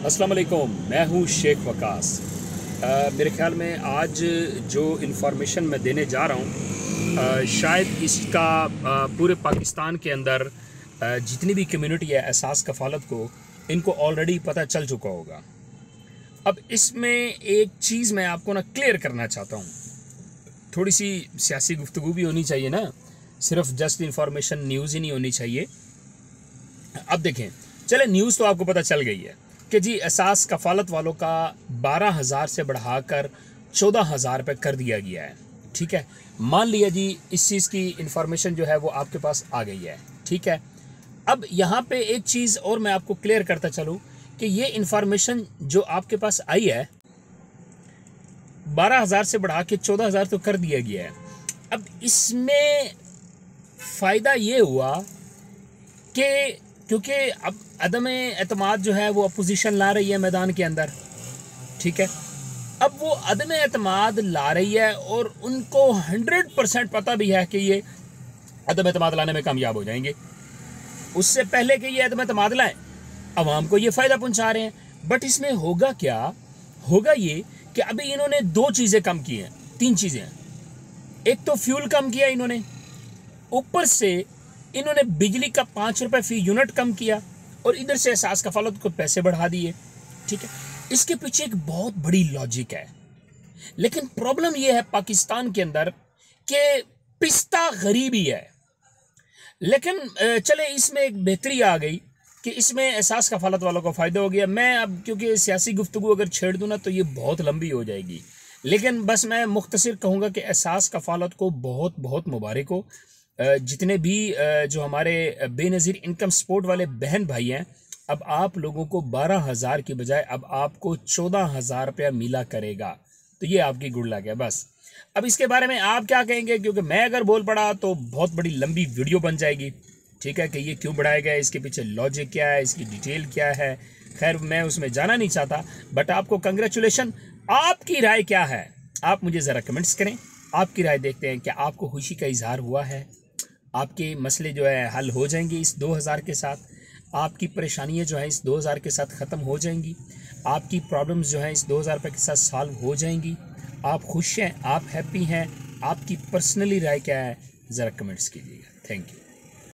अस्सलाम वालेकुम, मैं हूँ शेख वकास। मेरे ख़्याल में आज जो इन्फॉर्मेशन मैं देने जा रहा हूँ शायद इसका पूरे पाकिस्तान के अंदर जितनी भी कम्युनिटी है एहसास कफ़ालत को इनको ऑलरेडी पता चल चुका होगा। अब इसमें एक चीज़ मैं आपको ना क्लियर करना चाहता हूँ। थोड़ी सी सियासी गुफ्तगू भी होनी चाहिए ना, सिर्फ जस्ट इन्फॉर्मेशन न्यूज़ ही नहीं होनी चाहिए। अब देखें, चले न्यूज़ तो आपको पता चल गई है कि जी एहसास कफ़ालत वालों का 12,000 से बढ़ाकर 14,000 रुपये कर दिया गया है। ठीक है, मान लिया जी इस चीज़ की इन्फॉर्मेशन जो है वो आपके पास आ गई है। ठीक है, अब यहाँ पे एक चीज़ और मैं आपको क्लियर करता चलूँ कि ये इन्फॉर्मेशन जो आपके पास आई है 12,000 से बढ़ा के 14,000 तो कर दिया गया है। अब इसमें फ़ायदा ये हुआ कि क्योंकि अब अदम एतमाद जो है वो अपोजिशन ला रही है मैदान के अंदर। ठीक है, अब वो अदम एतमाद ला रही है और उनको 100% पता भी है कि ये अदम एतमाद लाने में कामयाब हो जाएंगे। उससे पहले कि ये अदम एतमाद लाएं, अवाम को ये फ़ायदा पहुंचा रहे हैं। बट इसमें होगा क्या, होगा ये कि अभी इन्होंने दो चीज़ें कम की हैं, तीन चीज़ें हैं। एक तो फ्यूल कम किया इन्होंने, ऊपर से इन्होंने बिजली का 5 रुपये फी यूनिट कम किया और इधर से एहसास कफ़ालत को पैसे बढ़ा दिए। ठीक है, इसके पीछे एक बहुत बड़ी लॉजिक है। लेकिन प्रॉब्लम यह है पाकिस्तान के अंदर कि पिस्ता गरीबी है। लेकिन चले इसमें एक बेहतरी आ गई कि इसमें एहसास कफ़ालत वालों को फ़ायदा हो गया। मैं अब क्योंकि सियासी गुफ्तगू अगर छेड़ दूँ ना तो ये बहुत लंबी हो जाएगी, लेकिन बस मैं मुख्तसर कहूँगा कि एहसास कफ़ालत को बहुत बहुत मुबारक हो। जितने भी जो हमारे बेनज़ीर इनकम सपोर्ट वाले बहन भाई हैं, अब आप लोगों को 12,000 की बजाय अब आपको 14,000 रुपया मिला करेगा। तो ये आपकी गुड लक है। बस अब इसके बारे में आप क्या कहेंगे, क्योंकि मैं अगर बोल पड़ा तो बहुत बड़ी लंबी वीडियो बन जाएगी। ठीक है, कि ये क्यों बढ़ाया गया है, इसके पीछे लॉजिक क्या है, इसकी डिटेल क्या है। खैर मैं उसमें जाना नहीं चाहता, बट आपको कंग्रेचुलेशन। आपकी राय क्या है, आप मुझे ज़रा कमेंट्स करें। आपकी राय देखते हैं, क्या आपको खुशी का इजहार हुआ है, आपके मसले जो है हल हो जाएंगे इस 2,000 के साथ, आपकी परेशानियां जो हैं इस 2,000 के साथ ख़त्म हो जाएंगी, आपकी प्रॉब्लम्स जो हैं इस 2,000 रुपये के साथ सॉल्व हो जाएंगी, आप खुश हैं, आप हैप्पी हैं। आपकी पर्सनली राय क्या है, ज़रा कमेंट्स कीजिएगा। Thank you.